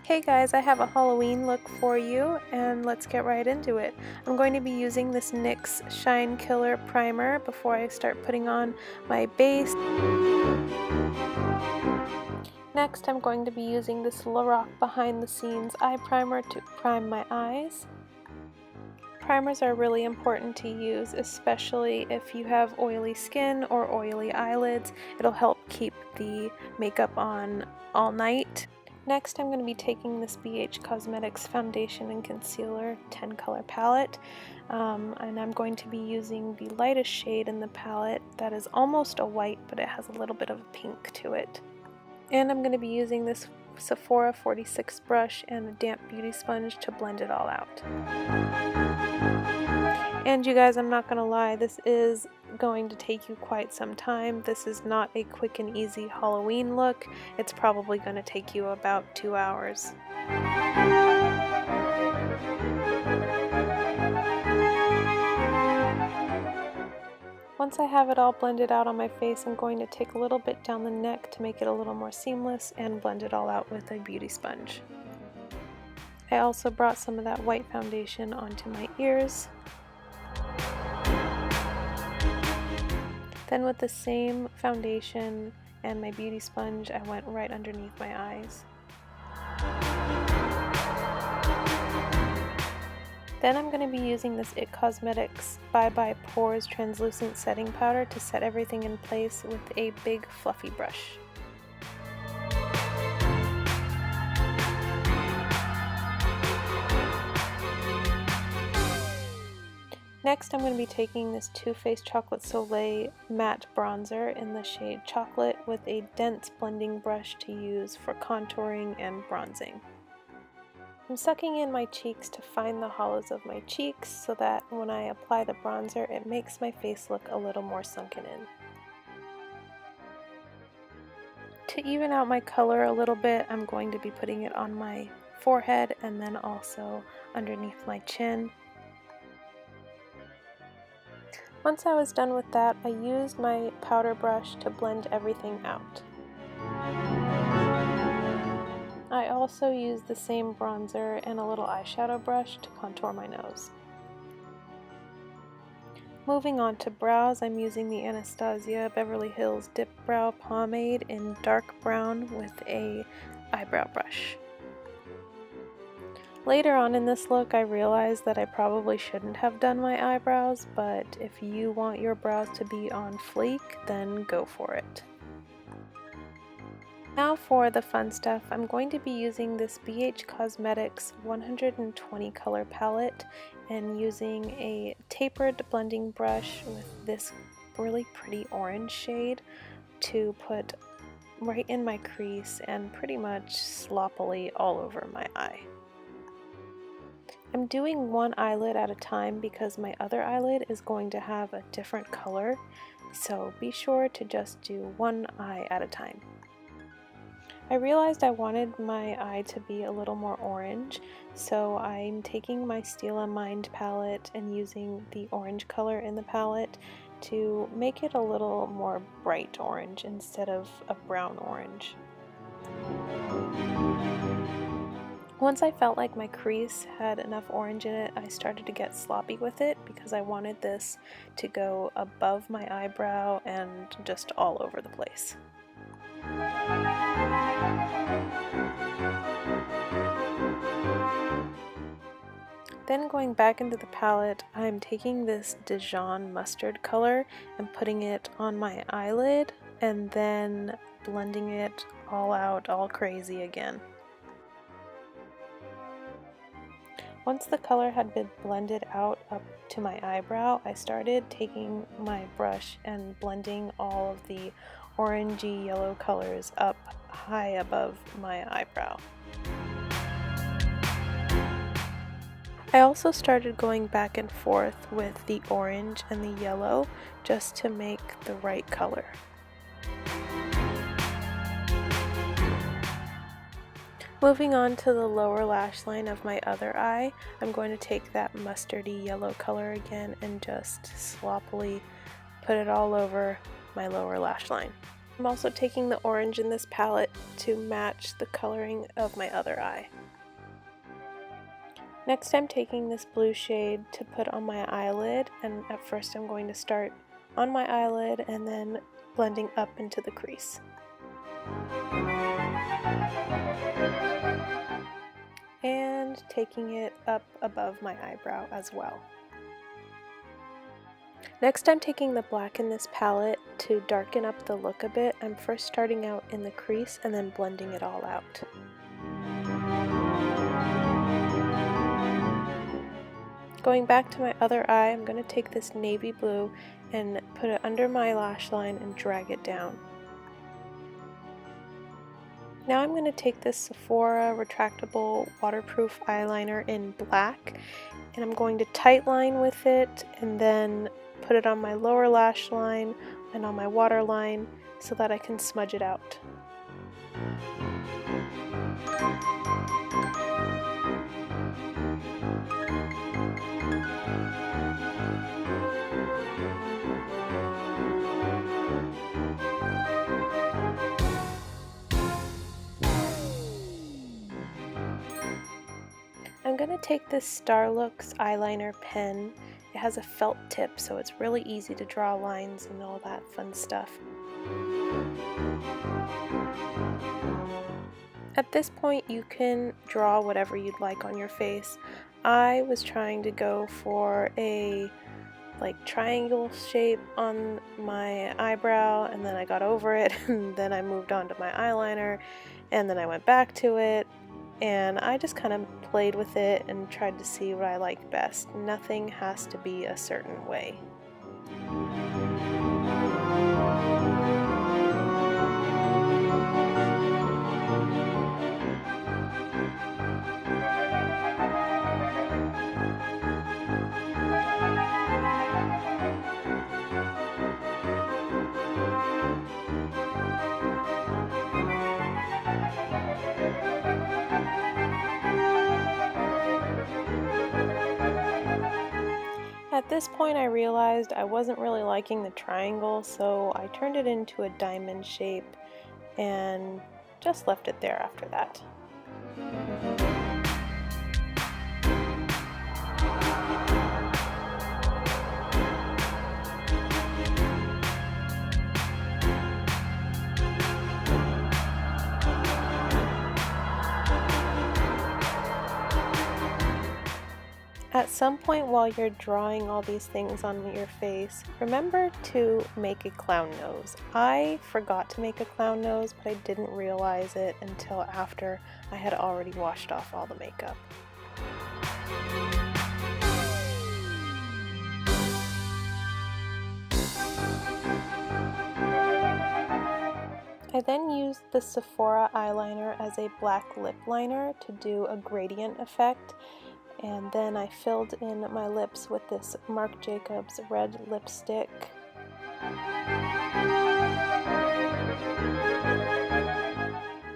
Hey guys, I have a Halloween look for you, and let's get right into it. I'm going to be using this NYX Shine Killer Primer before I start putting on my base. Next, I'm going to be using this Lorac Behind the Scenes Eye Primer to prime my eyes. Primers are really important to use, especially if you have oily skin or oily eyelids. It'll help keep the makeup on all night. Next, I'm going to be taking this BH Cosmetics Foundation and Concealer 10 color palette, and I'm going to be using the lightest shade in the palette that is almost a white, but it has a little bit of a pink to it. And I'm going to be using this Sephora 46 brush and a damp beauty sponge to blend it all out. And you guys, I'm not going to lie, this is going to take you quite some time. This is not a quick and easy Halloween look. It's probably going to take you about 2 hours. Once I have it all blended out on my face, I'm going to take a little bit down the neck to make it a little more seamless and blend it all out with a beauty sponge. I also brought some of that white foundation onto my ears. Then with the same foundation and my beauty sponge, I went right underneath my eyes. Then I'm going to be using this IT Cosmetics Bye Bye Pores Translucent Setting Powder to set everything in place with a big fluffy brush. Next, I'm going to be taking this Too Faced Chocolate Soleil Matte Bronzer in the shade Chocolate with a dense blending brush to use for contouring and bronzing. I'm sucking in my cheeks to find the hollows of my cheeks so that when I apply the bronzer, it makes my face look a little more sunken in. To even out my color a little bit, I'm going to be putting it on my forehead and then also underneath my chin. Once I was done with that, I used my powder brush to blend everything out. I also used the same bronzer and a little eyeshadow brush to contour my nose. Moving on to brows, I'm using the Anastasia Beverly Hills Dip Brow Pomade in dark brown with a eyebrow brush. Later on in this look, I realized that I probably shouldn't have done my eyebrows, but if you want your brows to be on fleek, then go for it. Now for the fun stuff, I'm going to be using this BH Cosmetics 120 color palette and using a tapered blending brush with this really pretty orange shade to put right in my crease and pretty much sloppily all over my eye. I'm doing one eyelid at a time because my other eyelid is going to have a different color, so be sure to just do one eye at a time. I realized I wanted my eye to be a little more orange, so I'm taking my Stila Mind palette and using the orange color in the palette to make it a little more bright orange instead of a brown orange. Once I felt like my crease had enough orange in it, I started to get sloppy with it because I wanted this to go above my eyebrow and just all over the place. Then going back into the palette, I'm taking this Dijon mustard color and putting it on my eyelid and then blending it all out all crazy again. Once the color had been blended out up to my eyebrow, I started taking my brush and blending all of the orangey yellow colors up high above my eyebrow. I also started going back and forth with the orange and the yellow just to make the right color. Moving on to the lower lash line of my other eye, I'm going to take that mustardy yellow color again and just sloppily put it all over my lower lash line. I'm also taking the orange in this palette to match the coloring of my other eye. Next I'm taking this blue shade to put on my eyelid, and at first I'm going to start on my eyelid and then blending up into the crease. And taking it up above my eyebrow as well. Next I'm taking the black in this palette to darken up the look a bit. I'm first starting out in the crease and then blending it all out. Going back to my other eye, I'm going to take this navy blue and put it under my lash line and drag it down. Now I'm going to take this Sephora retractable waterproof eyeliner in black, and I'm going to tight line with it and then put it on my lower lash line and on my waterline so that I can smudge it out. I'm going to take this Starlooks eyeliner pen. It has a felt tip, so it's really easy to draw lines and all that fun stuff. At this point you can draw whatever you'd like on your face. I was trying to go for a triangle shape on my eyebrow, and then I got over it and then I moved on to my eyeliner and then I went back to it, and I just kind of played with it and tried to see what I liked best. Nothing has to be a certain way. At this point I realized I wasn't really liking the triangle, so I turned it into a diamond shape and just left it there after that. At some point while you're drawing all these things on your face, remember to make a clown nose. I forgot to make a clown nose, but I didn't realize it until after I had already washed off all the makeup. I then used the Sephora eyeliner as a black lip liner to do a gradient effect. And then I filled in my lips with this Marc Jacobs red lipstick.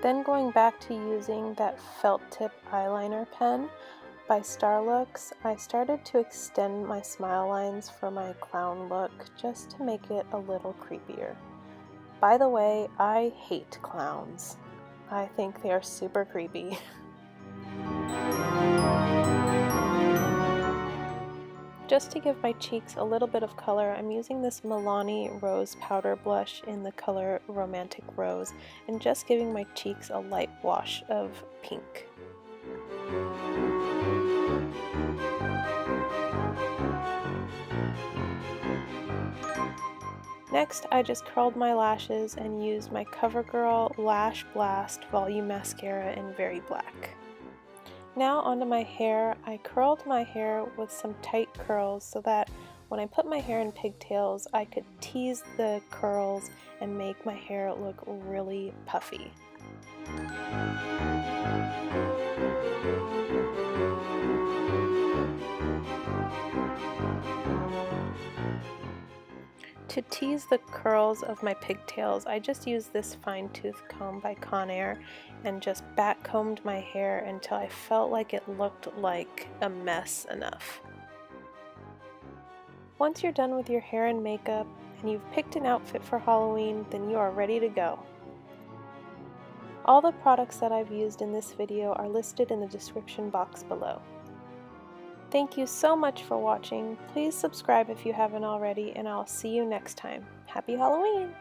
Then going back to using that felt tip eyeliner pen by Starlooks, I started to extend my smile lines for my clown look just to make it a little creepier. By the way, I hate clowns. I think they are super creepy. Just to give my cheeks a little bit of color, I'm using this Milani Rose Powder Blush in the color Romantic Rose, and just giving my cheeks a light wash of pink. Next, I just curled my lashes and used my CoverGirl Lash Blast Volume Mascara in Very Black. Now onto my hair. I curled my hair with some tight curls so that when I put my hair in pigtails, I could tease the curls and make my hair look really puffy. To tease the curls of my pigtails, I just used this fine tooth comb by Conair and just back combed my hair until I felt like it looked like a mess enough. Once you're done with your hair and makeup and you've picked an outfit for Halloween, then you are ready to go. All the products that I've used in this video are listed in the description box below. Thank you so much for watching. Please subscribe if you haven't already, and I'll see you next time. Happy Halloween!